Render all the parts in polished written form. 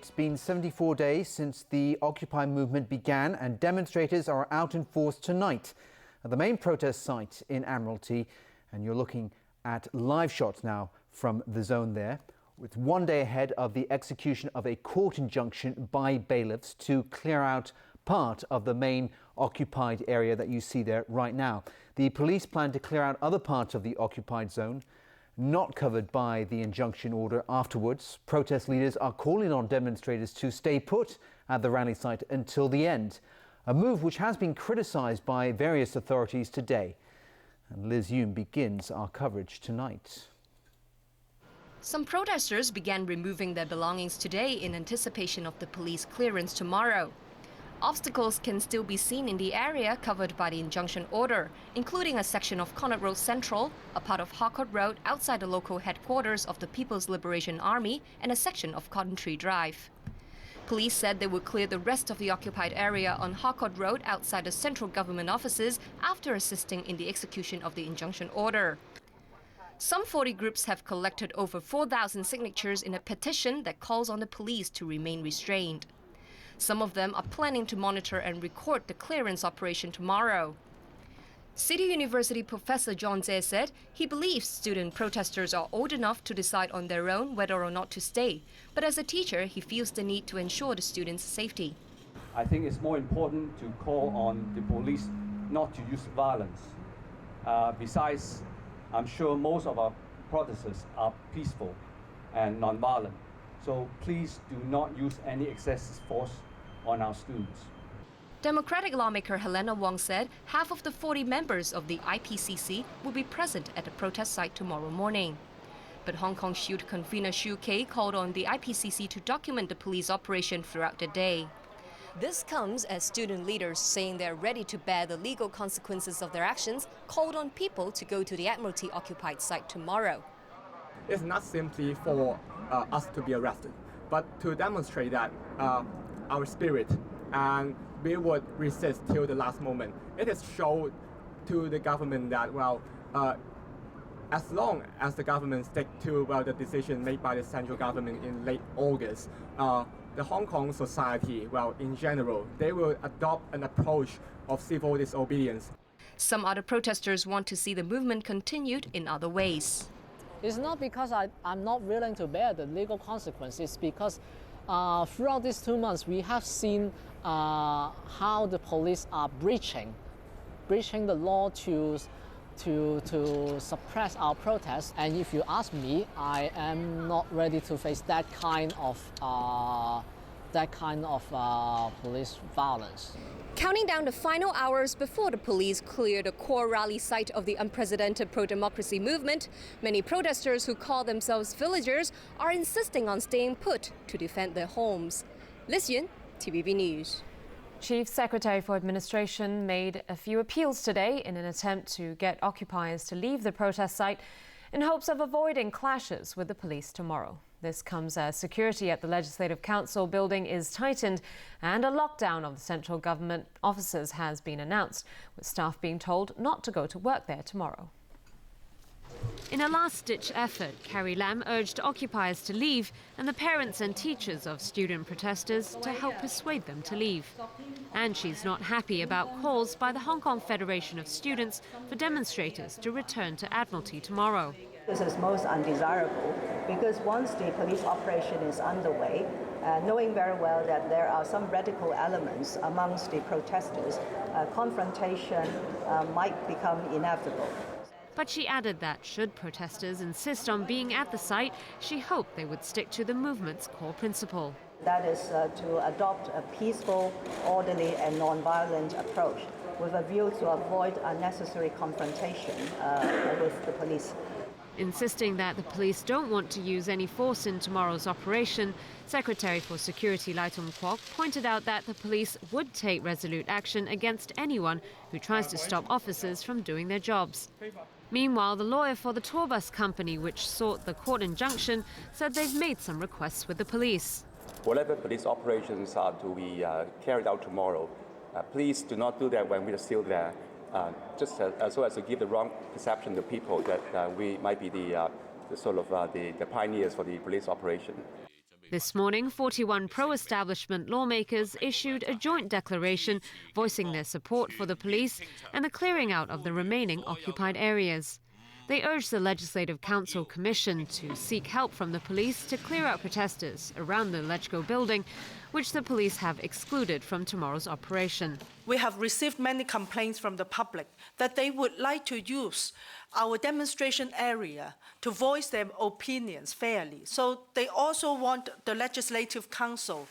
It's been 74 days since the Occupy movement began, and demonstrators are out in force tonight at the main protest site in Admiralty. And you're looking at live shots now from the zone there, with one day ahead of the execution of a court injunction by bailiffs to clear out part of the main occupied area that you see there right now. The police plan to clear out other parts of the occupied zone not covered by the injunction order afterwards. Protest leaders are calling on demonstrators to stay put at the rally site until the end, a move which has been criticised by various authorities today. And Liz Yoon begins our coverage tonight. Some protesters began removing their belongings today in anticipation of the police clearance tomorrow. Obstacles can still be seen in the area covered by the injunction order, including a section of Connaught Road Central, a part of Harcourt Road outside the local headquarters of the People's Liberation Army, and a section of Cotton Tree Drive. Police said they would clear the rest of the occupied area on Harcourt Road outside the central government offices after assisting in the execution of the injunction order. Some 40 groups have collected over 4,000 signatures in a petition that calls on the police to remain restrained. Some of them are planning to monitor and record the clearance operation tomorrow. City University Professor John Zhe said he believes student protesters are old enough to decide on their own whether or not to stay. But as a teacher, he feels the need to ensure the students' safety. I think it's more important to call on the police not to use violence. Besides, I'm sure most of our protesters are peaceful and non-violent. So please do not use any excessive force on our students. Democratic lawmaker Helena Wong said half of the 40 members of the IPCC will be present at the protest site tomorrow morning. But Hong Kong Shield convener Shu Kei called on the IPCC to document the police operation throughout the day. This comes as student leaders, saying they're ready to bear the legal consequences of their actions, called on people to go to the Admiralty occupied site tomorrow. It's not simply for us to be arrested, but to demonstrate that our spirit, and we would resist till the last moment. It is shown to the government that, as long as the government stick to the decision made by the central government in late August, the Hong Kong society, in general, they will adopt an approach of civil disobedience. Some other protesters want to see the movement continued in other ways. It's not because I'm not willing to bear the legal consequences, because throughout these 2 months we have seen how the police are breaching the law to suppress our protests. And if you ask me, I am not ready to face that kind of police violence. Counting down the final hours before the police clear the core rally site of the unprecedented pro-democracy movement, many protesters who call themselves villagers are insisting on staying put to defend their homes. Liz Yun, TVB News. Chief Secretary for Administration made a few appeals today in an attempt to get occupiers to leave the protest site in hopes of avoiding clashes with the police tomorrow. This comes as security at the Legislative Council building is tightened and a lockdown of the central government offices has been announced, with staff being told not to go to work there tomorrow. In a last-ditch effort, Carrie Lam urged occupiers to leave and the parents and teachers of student protesters to help persuade them to leave. And she's not happy about calls by the Hong Kong Federation of Students for demonstrators to return to Admiralty tomorrow. This is most undesirable because once the police operation is underway, knowing very well that there are some radical elements amongst the protesters, confrontation might become inevitable. But she added that should protesters insist on being at the site, she hoped they would stick to the movement's core principle. That is to adopt a peaceful, orderly and non-violent approach with a view to avoid unnecessary confrontation with the police. Insisting that the police don't want to use any force in tomorrow's operation, Secretary for Security Lai Tung Kwok pointed out that the police would take resolute action against anyone who tries to stop officers from doing their jobs. Meanwhile, the lawyer for the tour bus company which sought the court injunction said they've made some requests with the police. Whatever police operations are to be carried out tomorrow, please do not do that when we are still there. Just so as to give the wrong perception to people that we might be the pioneers for the police operation. This morning, 41 pro-establishment lawmakers issued a joint declaration voicing their support for the police and the clearing out of the remaining occupied areas. They urged the Legislative Council Commission to seek help from the police to clear out protesters around the Lechko building, which the police have excluded from tomorrow's operation. We have received many complaints from the public that they would like to use our demonstration area to voice their opinions fairly. So they also want the Legislative Council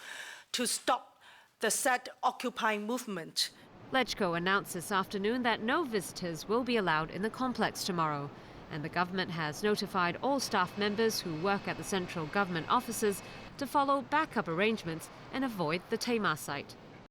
to stop the said occupying movement. Lechko announced this afternoon that no visitors will be allowed in the complex tomorrow, and the government has notified all staff members who work at the central government offices to follow backup arrangements and avoid the Tema site.